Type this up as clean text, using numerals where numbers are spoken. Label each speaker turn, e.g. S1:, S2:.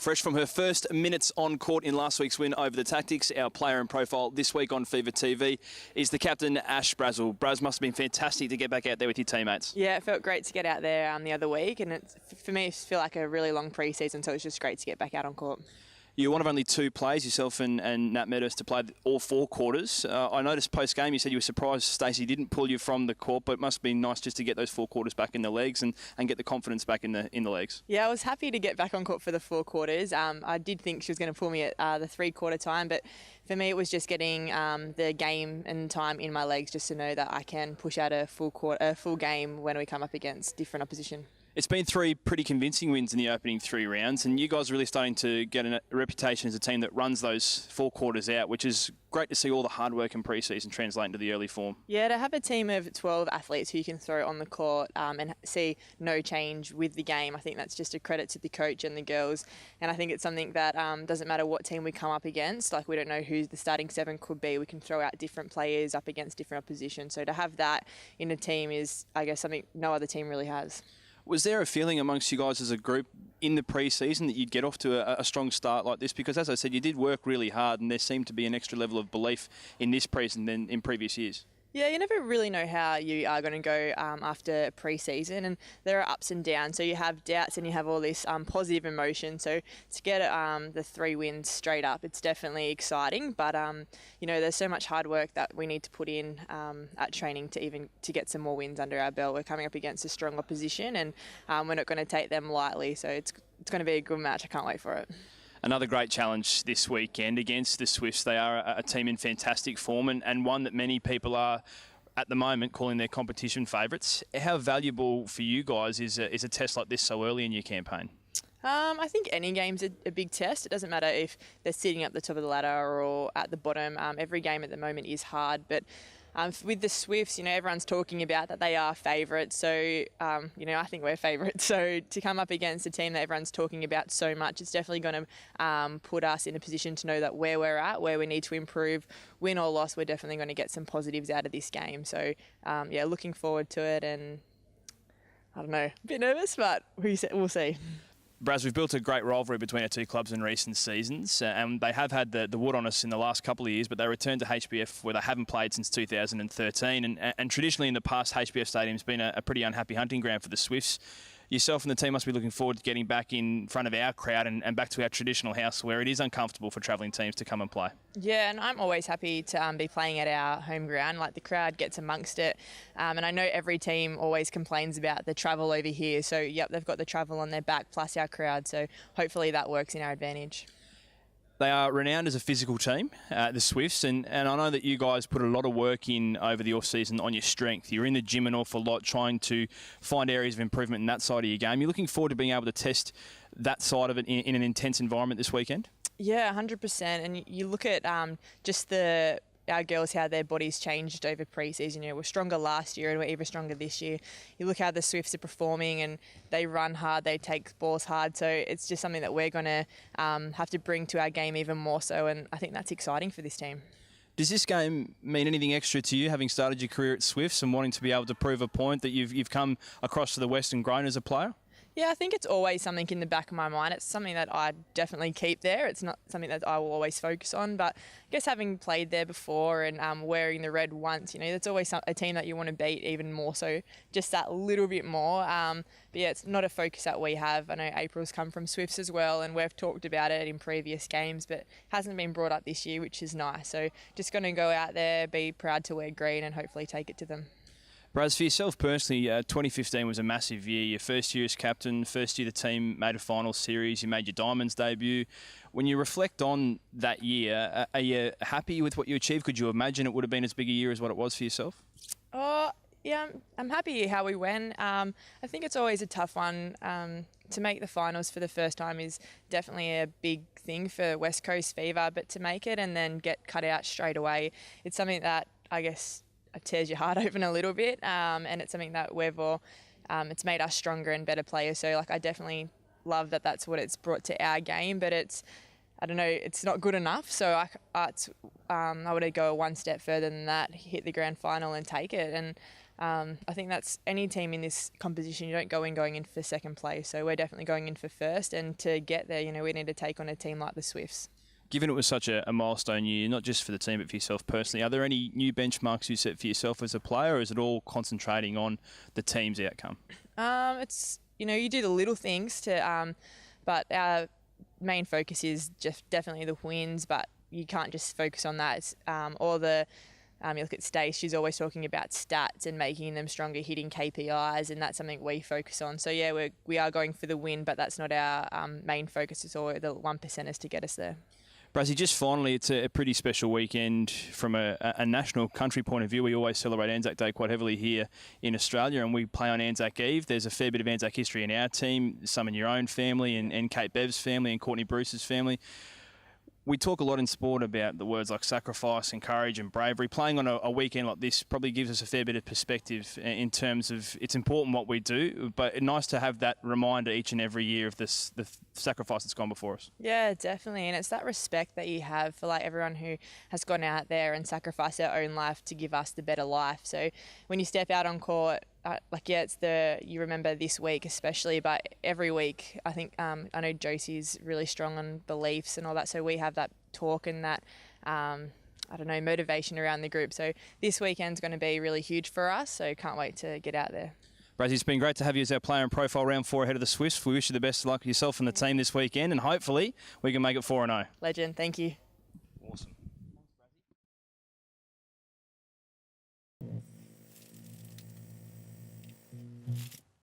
S1: Fresh from her first minutes on court in last week's win over the Tactics, our player and profile this week on Fever TV is the captain, Ash Brazill. Braz, must have been fantastic to get back out there with your teammates.
S2: Yeah, it felt great to get out there the other week, and for me, it felt like a really long pre-season, so it was just great to get back out on court.
S1: You're one of only two players, yourself and Nat Meadows, to play all four quarters. I noticed post-game you said you were surprised Stacey didn't pull you from the court, but it must have been nice just to get those four quarters back in the legs and get the confidence back in the legs.
S2: Yeah, I was happy to get back on court for the four quarters. I did think she was going to pull me at the three-quarter time, but for me it was just getting the game and time in my legs just to know that I can push out a full game when we come up against different opposition.
S1: It's been three pretty convincing wins in the opening three rounds, and you guys are really starting to get a reputation as a team that runs those four quarters out, which is great to see all the hard work in pre-season translate into the early form.
S2: Yeah, to have a team of 12 athletes who you can throw on the court and see no change with the game, I think that's just a credit to the coach and the girls. And I think it's something that doesn't matter what team we come up against. Like, we don't know who the starting seven could be. We can throw out different players up against different opposition. So to have that in a team is, I guess, something no other team really has.
S1: Was there a feeling amongst you guys as a group in the pre-season that you'd get off to a strong start like this? Because, as I said, you did work really hard and there seemed to be an extra level of belief in this pre-season than in previous years.
S2: Yeah, you never really know how you are going to go after pre-season, and there are ups and downs. So you have doubts and you have all this positive emotion. So to get the 3 wins straight up, it's definitely exciting. But you know, there's so much hard work that we need to put in at training to get some more wins under our belt. We're coming up against a strong opposition, and we're not going to take them lightly. So it's going to be a good match. I can't wait for it.
S1: Another great challenge this weekend against the Swifts. They are a team in fantastic form and one that many people are at the moment calling their competition favourites. How valuable for you guys is a test like this so early in your campaign?
S2: I think any game's a big test. It doesn't matter if they're sitting up the top of the ladder or at the bottom. Every game at the moment is hard, but with the Swifts, you know, everyone's talking about that they are favourites. So, you know, I think we're favourites. So to come up against a team that everyone's talking about so much, it's definitely going to put us in a position to know that where we're at, where we need to improve, win or loss, we're definitely going to get some positives out of this game. So, yeah, looking forward to it, and I don't know, a bit nervous, but we'll see.
S1: Braz, we've built a great rivalry between our two clubs in recent seasons, and they have had the wood on us in the last couple of years, but they returned to HBF where they haven't played since 2013, and traditionally in the past, HBF Stadium's been a pretty unhappy hunting ground for the Swifts. Yourself and the team must be looking forward to getting back in front of our crowd and back to our traditional house where it is uncomfortable for travelling teams to come and play.
S2: Yeah, and I'm always happy to be playing at our home ground. Like, the crowd gets amongst it, and I know every team always complains about the travel over here. So, yep, they've got the travel on their back plus our crowd. So hopefully that works in our advantage.
S1: They are renowned as a physical team, the Swifts, and I know that you guys put a lot of work in over the off-season on your strength. You're in the gym an awful lot trying to find areas of improvement in that side of your game. You're looking forward to being able to test that side of it in an intense environment this weekend? Yeah,
S2: 100%. And you look at just our girls, how their bodies changed over pre-season. You know, we're stronger last year and we're even stronger this year. You look how the Swifts are performing, and they run hard, they take balls hard. So it's just something that we're going to have to bring to our game even more so, and I think that's exciting for this team.
S1: Does this game mean anything extra to you, having started your career at Swifts and wanting to be able to prove a point that you've come across to the West and grown as a player?
S2: Yeah, I think it's always something in the back of my mind. It's something that I definitely keep there. It's not something that I will always focus on, but I guess having played there before and wearing the red once, you know, that's always a team that you want to beat even more so, just that little bit more. But yeah, it's not a focus that we have. I know April's come from Swifts as well, and we've talked about it in previous games, but hasn't been brought up this year, which is nice. So just going to go out there, be proud to wear green, and hopefully take it to them.
S1: Braz, for yourself personally, 2015 was a massive year. Your first year as captain, first year the team made a final series, you made your Diamonds debut. When you reflect on that year, are you happy with what you achieved? Could you imagine it would have been as big a year as what it was for yourself?
S2: Yeah, I'm happy how we went. I think it's always a tough one. To make the finals for the first time is definitely a big thing for West Coast Fever, but to make it and then get cut out straight away, it's something that I guess tears your heart open a little bit, and it's something that we've all, it's made us stronger and better players. So like, I definitely love that that's what it's brought to our game, but I don't know, it's not good enough. So I want to go one step further than that, hit the grand final and take it. And I think that's any team in this competition. You don't going in for second place. So we're definitely going in for first. And to get there, we need to take on a team like the Swifts.
S1: Given it was such a milestone year, not just for the team but for yourself personally, are there any new benchmarks you set for yourself as a player, or is it all concentrating on the team's outcome?
S2: It's you do the little things but our main focus is just definitely the wins. But you can't just focus on that. It's you look at Stace, she's always talking about stats and making them stronger, hitting KPIs, and that's something we focus on. So yeah, we are going for the win, but that's not our main focus. It's all the 1%ers to get us there.
S1: Brazzy, just finally, it's a pretty special weekend from a national country point of view. We always celebrate ANZAC Day quite heavily here in Australia, and we play on ANZAC Eve. There's a fair bit of ANZAC history in our team, some in your own family, and Kate Bev's family, and Courtney Bruce's family. We talk a lot in sport about the words like sacrifice and courage and bravery. Playing on a weekend like this probably gives us a fair bit of perspective in terms of it's important what we do, but it's nice to have that reminder each and every year of the sacrifice that's gone before us.
S2: Yeah, definitely. And it's that respect that you have for everyone who has gone out there and sacrificed their own life to give us the better life. So when you step out on court, it's you remember this week especially, but every week I think I know Josie's really strong on beliefs and all that, so we have that talk and that motivation around the group. So this weekend's going to be really huge for us, so can't wait to get out there.
S1: Brazzy, it's been great to have you as our player in profile round 4 ahead of the Swifts. We wish you the best of luck yourself and the team this weekend, and hopefully we can make it 4-0.
S2: Legend, thank you.